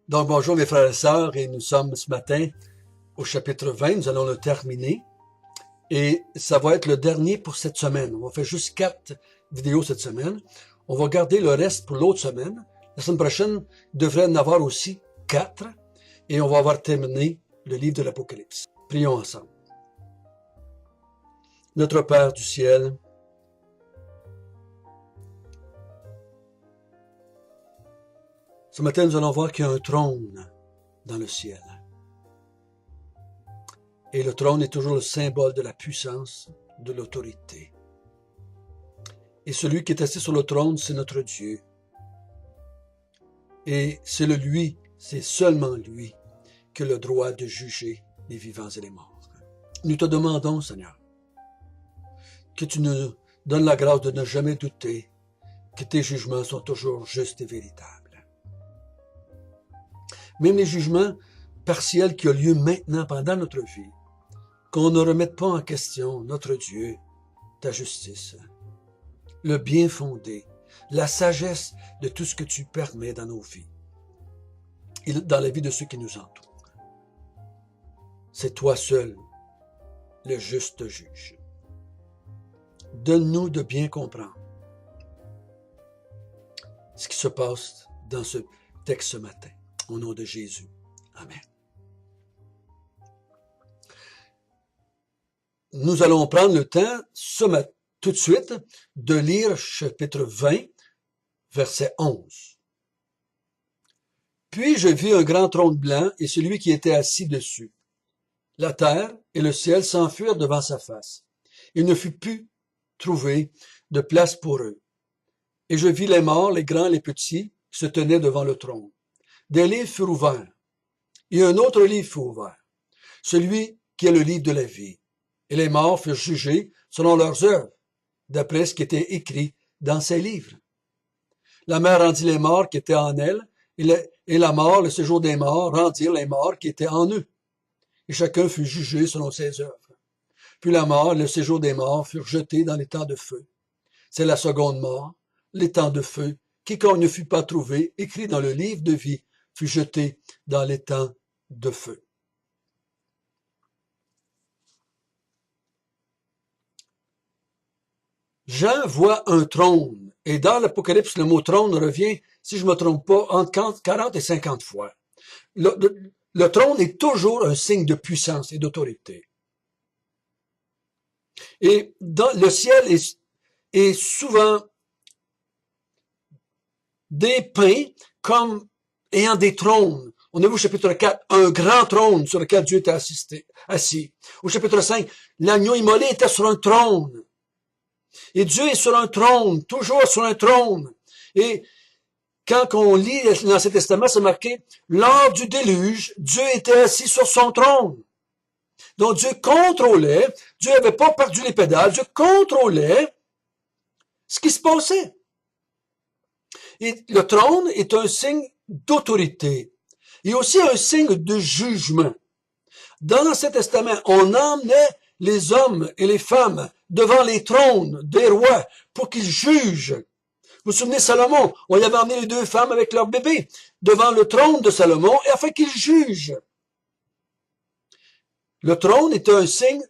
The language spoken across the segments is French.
Donc bonjour mes frères et sœurs, et nous sommes ce matin au chapitre 20, nous allons le terminer, et ça va être le dernier pour cette semaine. On va faire juste 4 vidéos cette semaine. On va garder le reste pour l'autre semaine. La semaine prochaine, il devrait en avoir aussi 4, et on va avoir terminé le livre de l'Apocalypse. Prions ensemble. Notre Père du ciel, ce matin, nous allons voir qu'il y a un trône dans le ciel. Et le trône est toujours le symbole de la puissance, de l'autorité. Et celui qui est assis sur le trône, c'est notre Dieu. Et c'est seulement lui, qui a le droit de juger les vivants et les morts. Nous te demandons, Seigneur, que tu nous donnes la grâce de ne jamais douter que tes jugements sont toujours justes et véritables. Même les jugements partiels qui ont lieu maintenant pendant notre vie, qu'on ne remette pas en question notre Dieu, ta justice, le bien fondé, la sagesse de tout ce que tu permets dans nos vies et dans la vie de ceux qui nous entourent. C'est toi seul, le juste juge. Donne-nous de bien comprendre ce qui se passe dans ce texte ce matin. Au nom de Jésus. Amen. Nous allons prendre le temps, tout de suite, de lire chapitre 20, verset 11. Puis je vis un grand trône blanc et celui qui était assis dessus. La terre et le ciel s'enfuirent devant sa face. Il ne fut plus trouvé de place pour eux. Et je vis les morts, les grands, les petits, qui se tenaient devant le trône. Des livres furent ouverts, et un autre livre fut ouvert, celui qui est le livre de la vie. Et les morts furent jugés selon leurs œuvres, d'après ce qui était écrit dans ces livres. La mer rendit les morts qui étaient en elle, et la mort, le séjour des morts, rendirent les morts qui étaient en eux. Et chacun fut jugé selon ses œuvres. Puis la mort et le séjour des morts furent jetés dans les temps de feu. C'est la seconde mort, les temps de feu. Quiconque ne fut pas trouvé, écrit dans le livre de vie, fut jeté dans les temps de feu. Jean voit un trône, et dans l'Apocalypse, le mot trône revient, si je ne me trompe pas, entre 40 et 50 fois. Le trône est toujours un signe de puissance et d'autorité. Et le ciel est souvent dépeint comme ayant des trônes. On a vu au chapitre 4, un grand trône sur lequel Dieu était assis. Au chapitre 5, l'agneau immolé était sur un trône. Et Dieu est sur un trône, toujours sur un trône. Et quand on lit l'Ancien Testament, c'est marqué, lors du déluge, Dieu était assis sur son trône. Donc Dieu contrôlait, Dieu n'avait pas perdu les pédales, Dieu contrôlait ce qui se passait. Et le trône est un signe d'autorité et aussi un signe de jugement. Dans l'Ancien Testament, on emmenait les hommes et les femmes devant les trônes des rois pour qu'ils jugent. Vous vous souvenez, Salomon, on y avait emmené les 2 femmes avec leur bébé devant le trône de Salomon afin qu'ils jugent. Le trône était un signe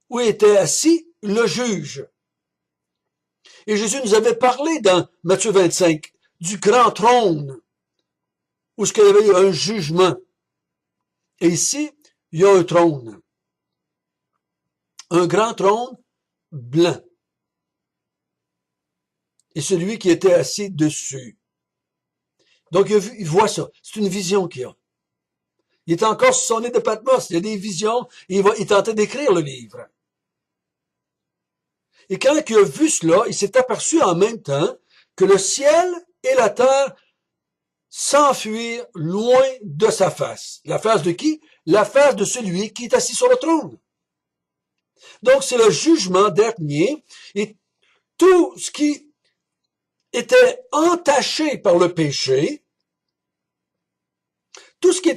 où était assis le juge. Et Jésus nous avait parlé dans Matthieu 25 du grand trône où il y avait un jugement. Et ici, il y a un trône. Un grand trône blanc. Et celui qui était assis dessus. Donc il voit ça. C'est une vision qu'il a. Il est encore sur son île de Patmos. Il y a des visions. Et il est en train d'écrire le livre. Et quand il a vu cela, il s'est aperçu en même temps que le ciel et la terre s'enfuirent loin de sa face. La face de qui? La face de celui qui est assis sur le trône. Donc c'est le jugement dernier et tout ce qui était entaché par le péché, tout ce qui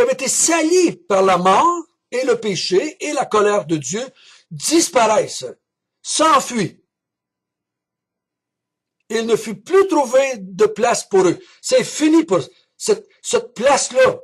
avait été sali par la mort et le péché et la colère de Dieu disparaissent. S'enfuit. Il ne fut plus trouvé de place pour eux. C'est fini cette place-là.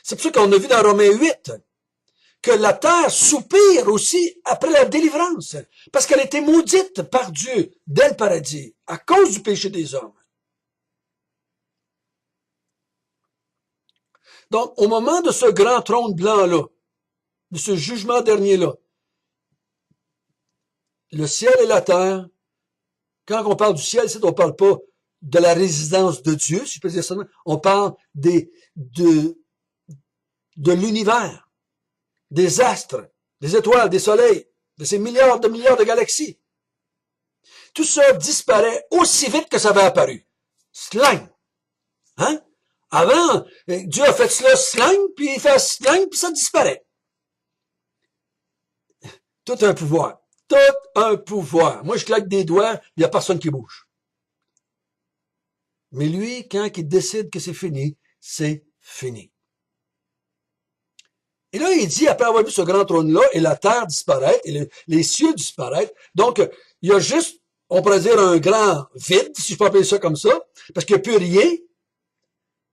C'est pour ça qu'on a vu dans Romains 8 que la terre soupire aussi après la délivrance, parce qu'elle a été maudite par Dieu dès le paradis, à cause du péché des hommes. Donc, au moment de ce grand trône blanc-là, de ce jugement dernier-là, le ciel et la terre, quand on parle du ciel, on ne parle pas de la résidence de Dieu, si je peux dire ça, on parle de l'univers, des astres, des étoiles, des soleils, de ces milliards de galaxies. Tout ça disparaît aussi vite que ça avait apparu. Slang. Hein? Avant, Dieu a fait cela, slang, puis il fait slang, puis ça disparaît. Tout un pouvoir. Tout un pouvoir. Moi, je claque des doigts, il n'y a personne qui bouge. Mais lui, quand il décide que c'est fini, c'est fini. Et là, il dit, après avoir vu ce grand trône-là, et la terre disparaître, et les cieux disparaître, donc, il y a juste, on pourrait dire, un grand vide, si je peux appeler ça comme ça, parce qu'il n'y a plus rien.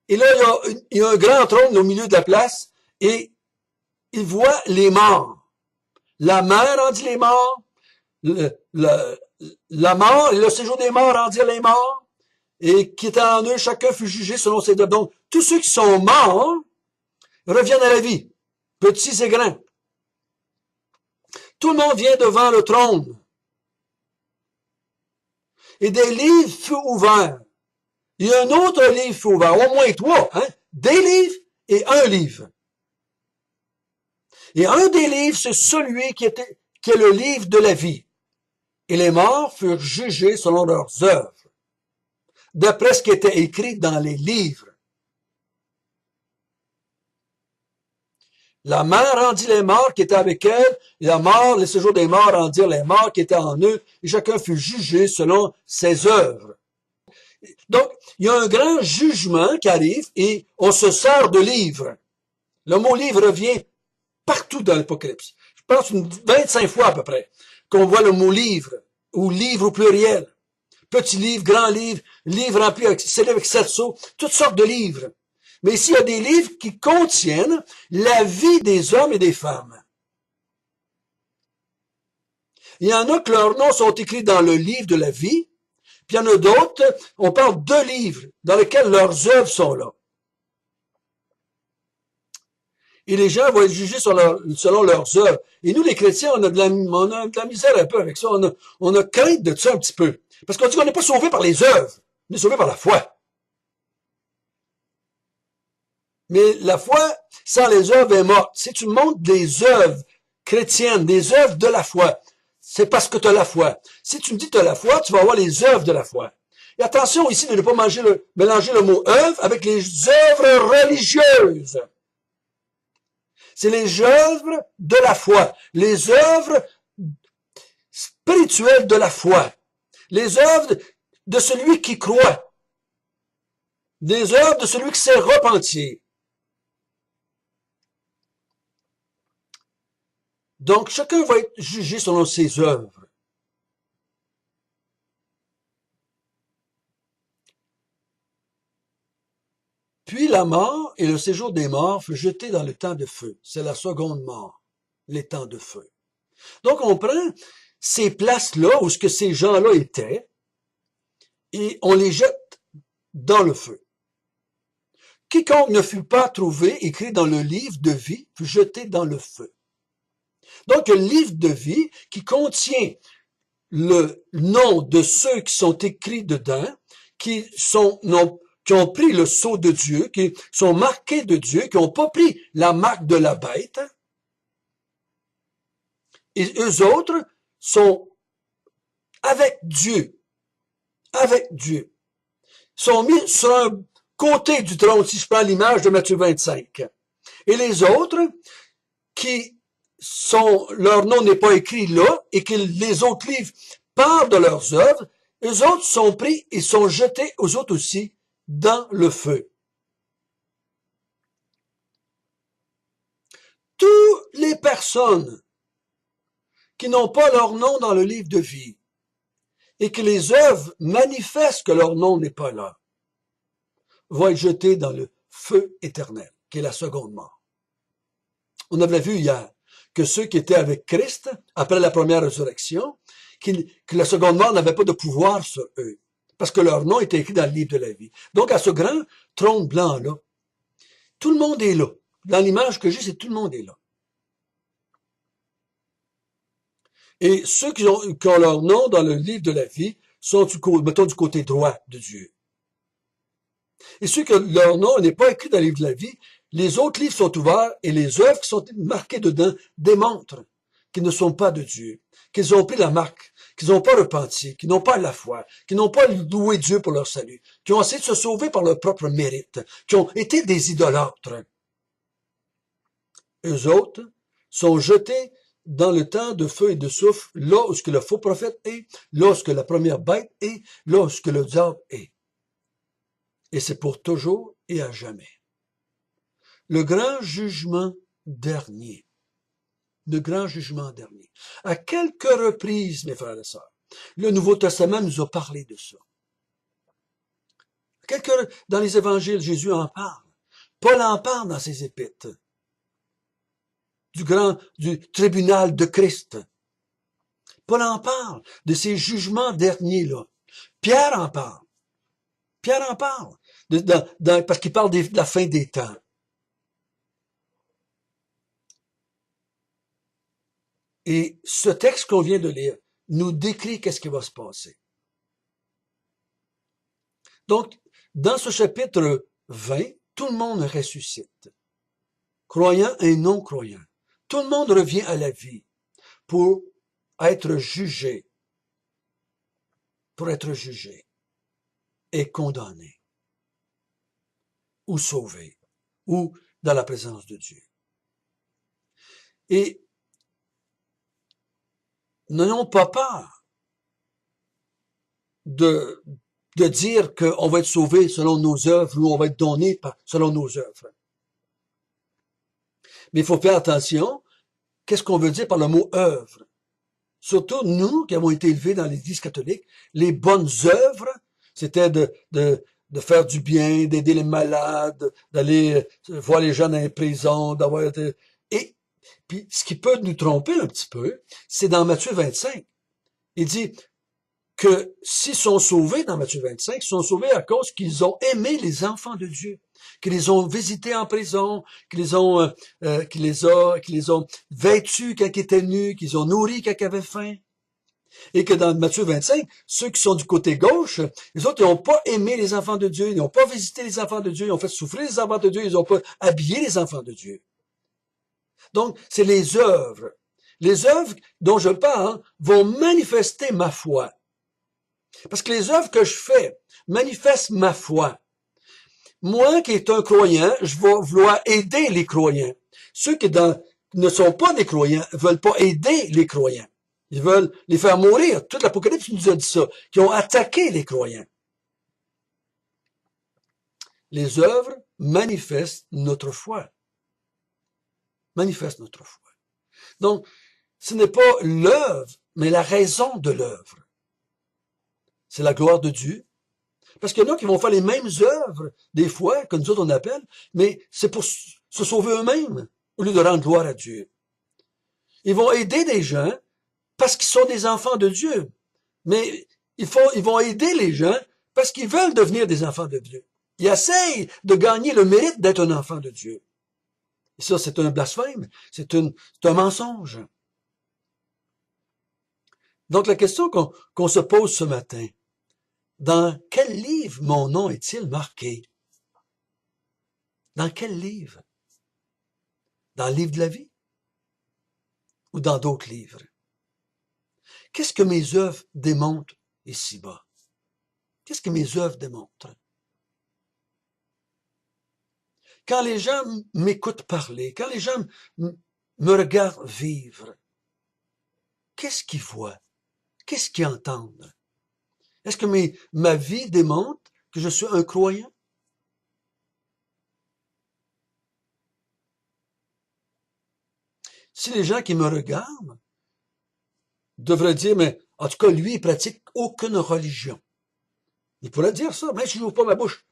Et là, il y a un grand trône au milieu de la place, et il voit les morts. La mer en dit les morts, la mort et le séjour des morts en dit les morts, et qui était en eux, chacun fut jugé selon ses œuvres. Donc, tous ceux qui sont morts reviennent à la vie, petits et grands. Tout le monde vient devant le trône. Et des livres furent ouverts. Il y a un autre livre fut ouvert, au moins trois, hein? Des livres et un livre. Et un des livres, c'est celui qui est le livre de la vie. Et les morts furent jugés selon leurs œuvres, d'après ce qui était écrit dans les livres. La mer rendit les morts qui étaient avec elle, et la mort, les séjours des morts rendirent les morts qui étaient en eux, et chacun fut jugé selon ses œuvres. Donc, il y a un grand jugement qui arrive, et on se sert de livres. Le mot livre revient partout dans l'Apocalypse. Je pense 25 fois à peu près qu'on voit le mot livre, ou livre au pluriel. Petit livre, grand livre, livre rempli avec 7 sceaux, toutes sortes de livres. Mais ici, il y a des livres qui contiennent la vie des hommes et des femmes. Il y en a que leurs noms sont écrits dans le livre de la vie, puis il y en a d'autres, on parle de livres dans lesquels leurs œuvres sont là. Et les gens vont être jugés selon leurs œuvres. Et nous, les chrétiens, on a de la misère un peu avec ça. On a crainte de ça un petit peu. Parce qu'on dit qu'on n'est pas sauvé par les œuvres. On est sauvé par la foi. Mais la foi, sans les œuvres, est morte. Si tu montres des œuvres chrétiennes, des œuvres de la foi, c'est parce que tu as la foi. Si tu me dis que tu as la foi, tu vas avoir les œuvres de la foi. Et attention ici de ne pas mélanger le mot œuvre avec les œuvres religieuses. C'est les œuvres de la foi, les œuvres spirituelles de la foi, les œuvres de celui qui croit, des œuvres de celui qui s'est repenti. Donc, chacun va être jugé selon ses œuvres. Puis la mort et le séjour des morts furent jetés dans le temps de feu. C'est la seconde mort, les temps de feu. Donc, on prend ces places-là où ce que ces gens-là étaient et on les jette dans le feu. Quiconque ne fut pas trouvé écrit dans le livre de vie fut jeté dans le feu. Donc, le livre de vie qui contient le nom de ceux qui sont écrits dedans, qui ont pris le sceau de Dieu, qui sont marqués de Dieu, qui n'ont pas pris la marque de la bête. Et eux autres sont avec Dieu. Avec Dieu. Sont mis sur un côté du trône, si je prends l'image de Matthieu 25. Et les autres, leur nom n'est pas écrit là, et que les autres livres parlent de leurs œuvres, eux autres sont pris et sont jetés, aux autres aussi, dans le feu. Toutes les personnes qui n'ont pas leur nom dans le livre de vie et que les œuvres manifestent que leur nom n'est pas là, vont être jetées dans le feu éternel, qui est la seconde mort. On avait vu hier que ceux qui étaient avec Christ, après la première résurrection, que la seconde mort n'avait pas de pouvoir sur eux, parce que leur nom était écrit dans le livre de la vie. Donc, à ce grand trône blanc-là, tout le monde est là. Dans l'image que j'ai, c'est tout le monde est là. Et ceux qui ont leur nom dans le livre de la vie sont, mettons, du côté droit de Dieu. Et ceux que leur nom n'est pas écrit dans le livre de la vie, les autres livres sont ouverts et les œuvres qui sont marquées dedans démontrent qu'ils ne sont pas de Dieu, qu'ils ont pris la marque, qu'ils n'ont pas repenti, qu'ils n'ont pas la foi, qu'ils n'ont pas loué Dieu pour leur salut, qui ont essayé de se sauver par leur propre mérite, qui ont été des idolâtres. Eux autres sont jetés dans le temps de feu et de souffle, là où ce que le faux prophète est, là où ce que la première bête est, là où ce que le diable est. Et c'est pour toujours et à jamais. Le grand jugement dernier. Le grand jugement dernier. À quelques reprises, mes frères et sœurs, le Nouveau Testament nous a parlé de ça. Dans les évangiles, Jésus en parle. Paul en parle dans ses épîtres. Du tribunal de Christ. Paul en parle de ces jugements derniers-là. Pierre en parle. Pierre en parle. Parce qu'il parle de la fin des temps. Et ce texte qu'on vient de lire nous décrit qu'est-ce qui va se passer. Donc, dans ce chapitre 20, tout le monde ressuscite. Croyants et non-croyants. Tout le monde revient à la vie pour être jugé. Pour être jugé et condamné. Ou sauvé. Ou dans la présence de Dieu. Et n'ayons pas peur de dire qu'on va être sauvé selon nos œuvres ou on va être donné selon nos œuvres. Mais il faut faire attention, qu'est-ce qu'on veut dire par le mot œuvre? Surtout nous qui avons été élevés dans l'Église catholique, les bonnes œuvres, c'était de faire du bien, d'aider les malades, d'aller voir les gens dans les prisons, d'avoir été... Et puis, ce qui peut nous tromper un petit peu, c'est dans Matthieu 25. Il dit que s'ils sont sauvés dans Matthieu 25, ils sont sauvés à cause qu'ils ont aimé les enfants de Dieu, qu'ils les ont visités en prison, qu'ils les ont vêtus quand ils étaient nus, qu'ils ont nourris quand ils avaient faim. Et que dans Matthieu 25, ceux qui sont du côté gauche, les autres, ils n'ont pas aimé les enfants de Dieu, ils n'ont pas visité les enfants de Dieu, ils ont fait souffrir les enfants de Dieu, ils n'ont pas habillé les enfants de Dieu. Donc, c'est les œuvres. Les œuvres dont je parle vont manifester ma foi. Parce que les œuvres que je fais manifestent ma foi. Moi qui est un croyant, je vais vouloir aider les croyants. Ceux qui ne sont pas des croyants veulent pas aider les croyants. Ils veulent les faire mourir. Toute l'Apocalypse nous a dit ça, qui ont attaqué les croyants. Les œuvres manifestent notre foi. Manifestent notre foi. Donc, ce n'est pas l'œuvre, mais la raison de l'œuvre. C'est la gloire de Dieu. Parce qu'il y en a qui vont faire les mêmes œuvres, des fois, que nous autres on appelle, mais c'est pour se sauver eux-mêmes, au lieu de rendre gloire à Dieu. Ils vont aider des gens parce qu'ils sont des enfants de Dieu. Mais ils vont aider les gens parce qu'ils veulent devenir des enfants de Dieu. Ils essayent de gagner le mérite d'être un enfant de Dieu. Et ça, c'est un blasphème, c'est un mensonge. Donc, la question qu'on se pose ce matin, dans quel livre mon nom est-il marqué? Dans quel livre? Dans le livre de la vie? Ou dans d'autres livres? Qu'est-ce que mes œuvres démontrent ici-bas? Qu'est-ce que mes œuvres démontrent? Quand les gens m'écoutent parler, quand les gens me regardent vivre, qu'est-ce qu'ils voient? Qu'est-ce qu'ils entendent? Est-ce que ma vie démontre que je suis un croyant? Si les gens qui me regardent devraient dire, mais en tout cas, lui, il pratique aucune religion. Il pourrait dire ça, mais je n'ouvre pas ma bouche.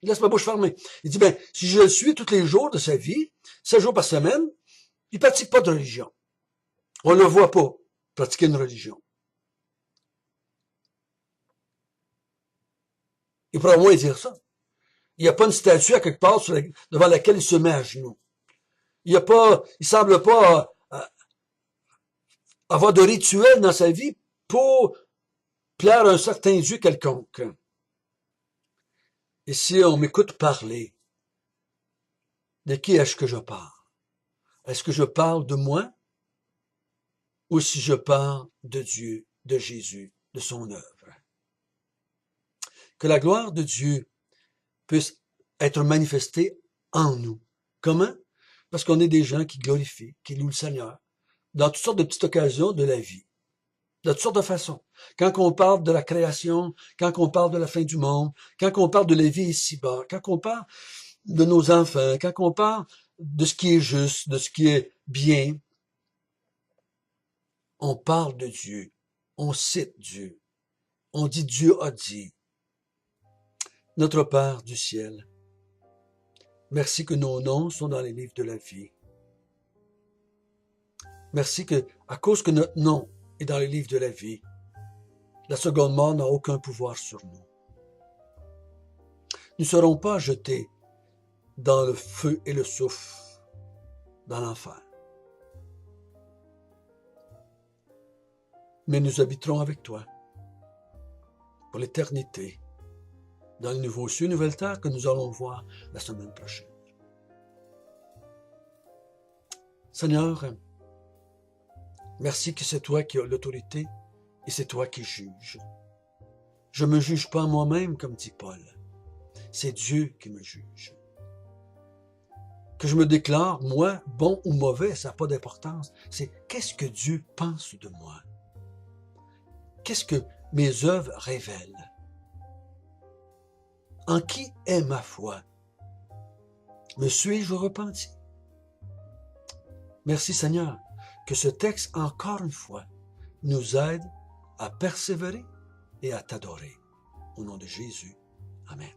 Il laisse ma bouche fermée. Il dit, ben, si je le suis tous les jours de sa vie, 7 jours par semaine, il pratique pas de religion. On ne le voit pas pratiquer une religion. Il pourrait au moins dire ça. Il n'y a pas une statue à quelque part devant laquelle il se met à genoux. Il semble pas avoir de rituel dans sa vie pour plaire à un certain Dieu quelconque. Et si on m'écoute parler, de qui est-ce que je parle? Est-ce que je parle de moi? Ou si je parle de Dieu, de Jésus, de son œuvre? Que la gloire de Dieu puisse être manifestée en nous. Comment? Parce qu'on est des gens qui glorifient, qui louent le Seigneur, dans toutes sortes de petites occasions de la vie, de toutes sortes de façons. Quand on parle de la création, quand on parle de la fin du monde, quand on parle de la vie ici-bas, quand on parle de nos enfants, quand on parle de ce qui est juste, de ce qui est bien, on parle de Dieu, on cite Dieu, on dit Dieu a dit. Notre Père du ciel, merci que nos noms sont dans les livres de la vie. Merci que, à cause que notre nom est dans les livres de la vie, la seconde mort n'a aucun pouvoir sur nous. Nous ne serons pas jetés dans le feu et le souffle, dans l'enfer. Mais nous habiterons avec toi pour l'éternité, dans les nouveaux cieux, nouvelles terres que nous allons voir la semaine prochaine. Seigneur, merci que c'est toi qui as l'autorité et c'est toi qui juges. Je ne me juge pas moi-même, comme dit Paul. C'est Dieu qui me juge. Que je me déclare, moi, bon ou mauvais, ça n'a pas d'importance. C'est qu'est-ce que Dieu pense de moi? Qu'est-ce que mes œuvres révèlent? En qui est ma foi? Me suis-je repenti? Merci Seigneur, que ce texte, encore une fois, nous aide à persévérer et à t'adorer. Au nom de Jésus. Amen.